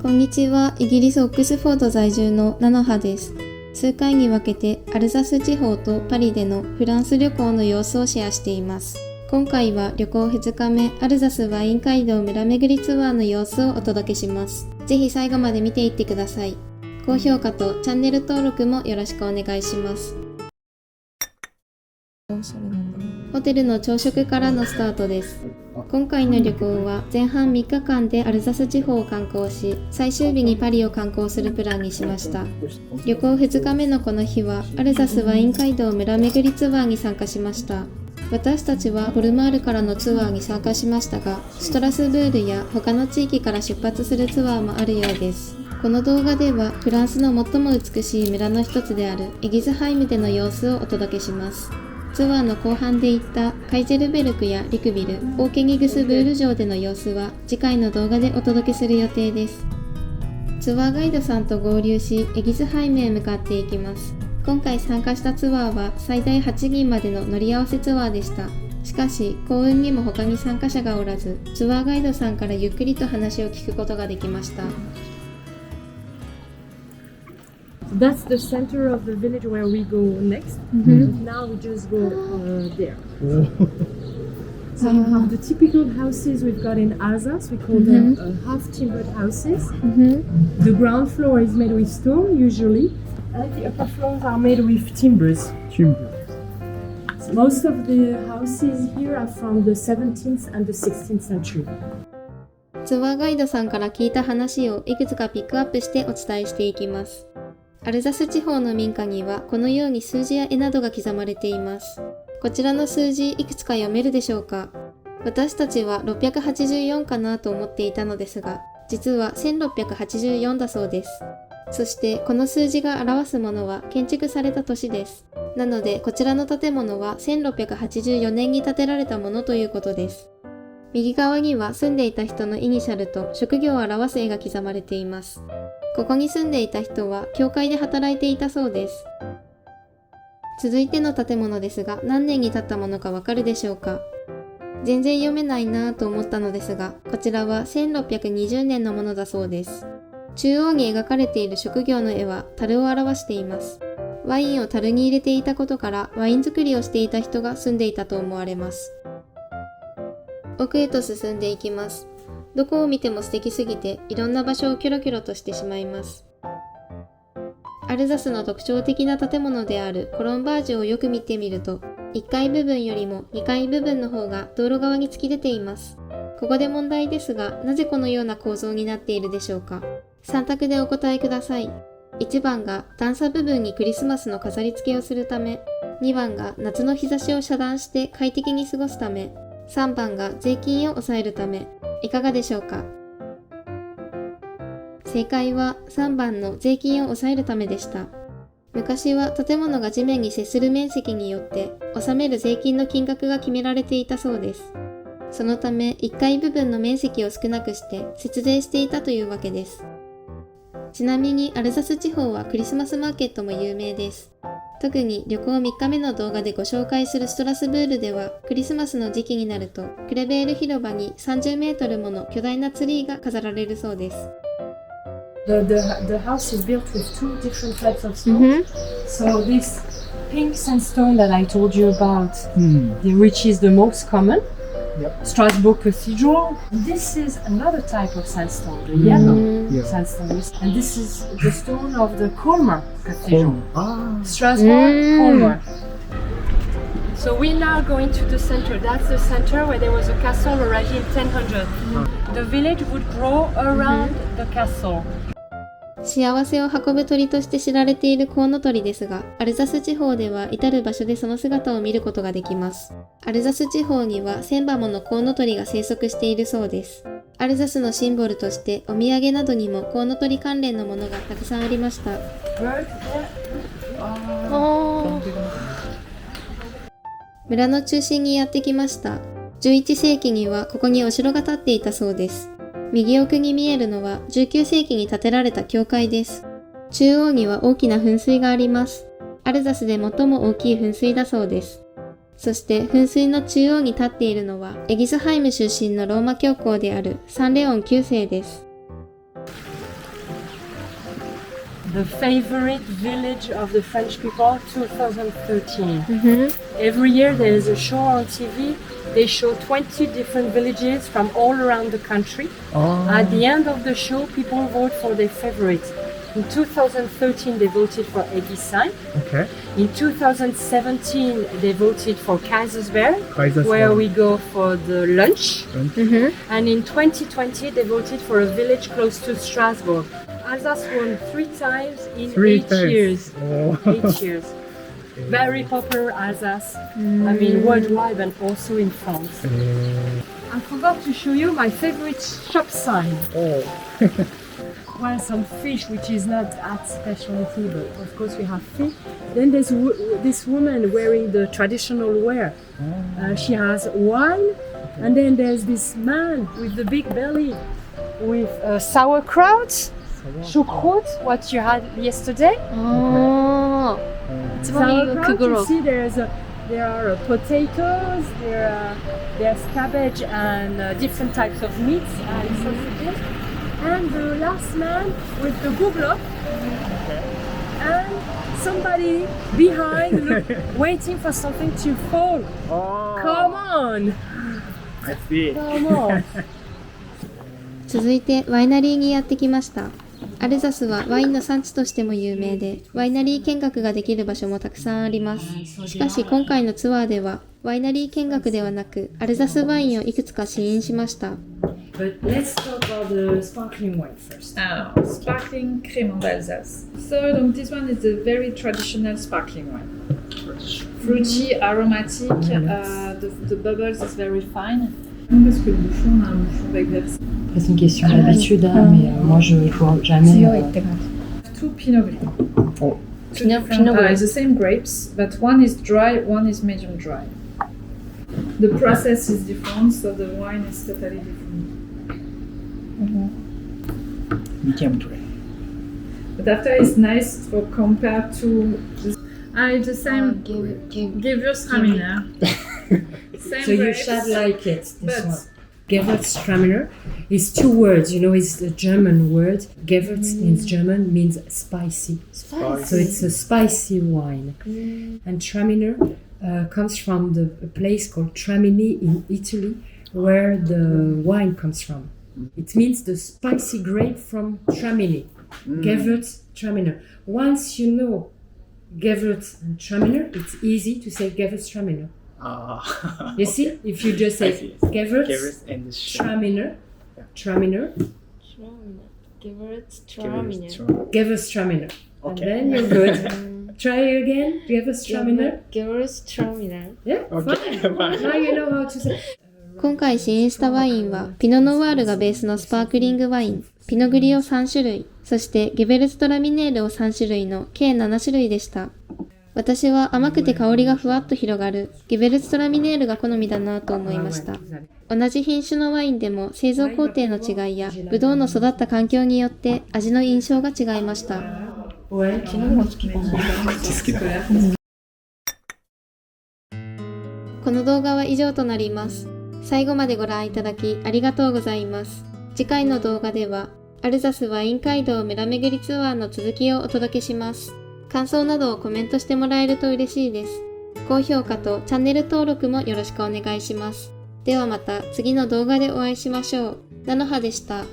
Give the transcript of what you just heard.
こんにちは。イギリスオックスフォード在住のナノハです。数回に分けてアルザス地方とパリでのフランス旅行の様子をシェアしています。今回は旅行2日目アルザスワイン街道村巡りツアーの様子をお届けします。ぜひ最後まで見ていってください。高評価とチャンネル登録もよろしくお願いします。ホテルの朝食からのスタートです。今回の旅行は前半3日間でアルザス地方を観光し、最終日にパリを観光するプランにしました。旅行2日目のこの日はアルザスワイン街道村巡りツアーに参加しました。私たちはフォルマールからのツアーに参加しましたが、ストラスブールや他の地域から出発するツアーもあるようです。この動画ではフランスの最も美しい村の一つであるエギズハイムでの様子をお届けします。ツアーの後半で行ったカイゼルベルクやリクビル、オーケニグスブール城での様子は次回の動画でお届けする予定です。ツアーガイドさんと合流し、エギズハイムへ向かっていきます。今回参加したツアーは最大8人までの乗り合わせツアーでした。しかし幸運にも他に参加者がおらず、ツアーガイドさんからゆっくりと話を聞くことができました。That's the center of the village where we go next. But now we just go there. So you have the typical houses we've got in Alsace. We call them half-timbered houses. The ground floor is made with stone usually, and the upper floors are made with timbers. Most of the houses here are from the 17th and the 16th century. ツアーガイドさんから聞いた話をいくつかピックアップしてお伝えしていきます。アルザス地方の民家にはこのように数字や絵などが刻まれています。こちらの数字いくつか読めるでしょうか？私たちは684かなと思っていたのですが、実は1684だそうです。そしてこの数字が表すものは建築された年です。なのでこちらの建物は1684年に建てられたものということです。右側には住んでいた人のイニシャルと職業を表す絵が刻まれています。ここに住んでいた人は教会で働いていたそうです。続いての建物ですが、何年に建ったものかわかるでしょうか？全然読めないなぁと思ったのですが、こちらは1620年のものだそうです。中央に描かれている職業の絵は樽を表しています。ワインを樽に入れていたことからワイン作りをしていた人が住んでいたと思われます。奥へと進んでいきます。どこを見ても素敵すぎていろんな場所をキョロキョロとしてしまいます。アルザスの特徴的な建物であるコロンバージュをよく見てみると、1階部分よりも2階部分の方が道路側に突き出ています。ここで問題ですが、なぜこのような構造になっているでしょうか？3択でお答えください。1番が段差部分にクリスマスの飾り付けをするため、2番が夏の日差しを遮断して快適に過ごすため、3番が税金を抑えるため。いかがでしょうか？正解は3番の税金を抑えるためでした。昔は建物が地面に接する面積によって納める税金の金額が決められていたそうです。そのため1階部分の面積を少なくして節税していたというわけです。ちなみにアルザス地方はクリスマスマーケットも有名です。特に旅行3日目の動画でご紹介するストラスブールではクリスマスの時期になるとクレベール広場に30メートルもの巨大なツリーが飾られるそうです。The house is built with two different types of stone. So this pink sandstone that I told you about, which is the most common, Strasbourg Cathedral. This is another type of sandstone, the yellow sandstone. And this is the stone of the Colmar Cathedral. Strasbourg, Colmar. So we're now going to the center. That's the center where there was a castle already in 1000. The village would grow around the castle. 幸せを運ぶ鳥として知られているコウノトリですが、アルザス地方では至る場所でその姿を見ることができます。アルザス地方には1000羽ものコウノトリが生息しているそうです。アルザスのシンボルとしてお土産などにもコウノトリ関連のものがたくさんありました。村の中心にやってきました。11世紀にはここにお城が建っていたそうです。右奥に見えるのは19世紀に建てられた教会です。中央には大きな噴水があります。アルザスで最も大きい噴水だそうです。そして噴水の中央に立っているのはエギズハイム出身のローマ教皇であるサンレオン9世です。the favorite village of the French people 2013. Mm-hmm. Every year there is a show on TV. They show 20 different villages from all around the country. At the end of the show, people vote for their favorite. In 2013, they voted for Egisheim. Okay. In 2017, they voted for Kaisersberg, where we go for the lunch. Mm-hmm. And in 2020, they voted for a village close to Strasbourg. Alsace won 3 times in 8 years. Oh. 8 years. Very popular Alsace. I mean, worldwide and also in France. I forgot to show you my favorite shop sign. Oh. Well, some fish, which is not at specialty, but of course we have fish. Then there's this woman wearing the traditional wear. She has wine, and then there's this man with the big belly with sauerkraut, choucroute, what you had yesterday. Oh. Sauerkraut, you see there are potatoes, there's cabbage and different types of meats and sausages. And the last man with the gouglotte, and somebody behind waiting for something to fall. Oh. Come on! I see. Come on! 続いてワイナリーにやってきました。アルザスはワインの産地としても有名で、ワイナリー見学ができる場所もたくさんあります。しかし今回のツアーでは、ワイナリー見学ではなく、アルザスワインをいくつか試飲しました。But let's talk about the sparkling wine first. Sparkling Crémant d'Alsace. So this one is a very traditional sparkling wine. Fruity, aromatic, the bubbles is very fine. Parce que le bouchon, on a un bouchon avec verse. C'est une question d'habitude, mais moi je vois jamais. Two Pinot Gris. Oh. Pinot Gris. The same grapes, but one is dry, one is medium dry. The process is different, so the wine is totally different. Medium dry. But after it's nice for compared to it's the same Gewürztraminer. Same So you grapes, should like it, this but one. Gewürztraminer is 2 words, you know, it's the German word. Gewürz in German means spicy. So it's a spicy wine. And Traminer comes from a place called Tramini in Italy, where the wine comes from. It means the spicy grape from Tramini. Gewürztraminer. Once you know Gewürz and Traminer, it's easy to say Gewürztraminer. You see, if you just say Gewürz and Traminer, Traminer, Gewürztraminer, and then you're good. Try again, Gewürztraminer. Yeah, fine. Now you know how to say. 今回試飲したワインは、ピノノワールがベースのスパークリングワイン、ピノグリを3種類、そしてゲベルツトラミネールを3種類の計7種類でした。私は甘くて香りがふわっと広がるゲベルツトラミネールが好みだなと思いました。同じ品種のワインでも製造工程の違いやブドウの育った環境によって味の印象が違いました。好きだ。この動画は以上となります。最後までご覧いただきありがとうございます。次回の動画ではアルザスワイン街道村巡りツアーの続きをお届けします。感想などをコメントしてもらえると嬉しいです。高評価とチャンネル登録もよろしくお願いします。ではまた次の動画でお会いしましょう。菜の葉でした。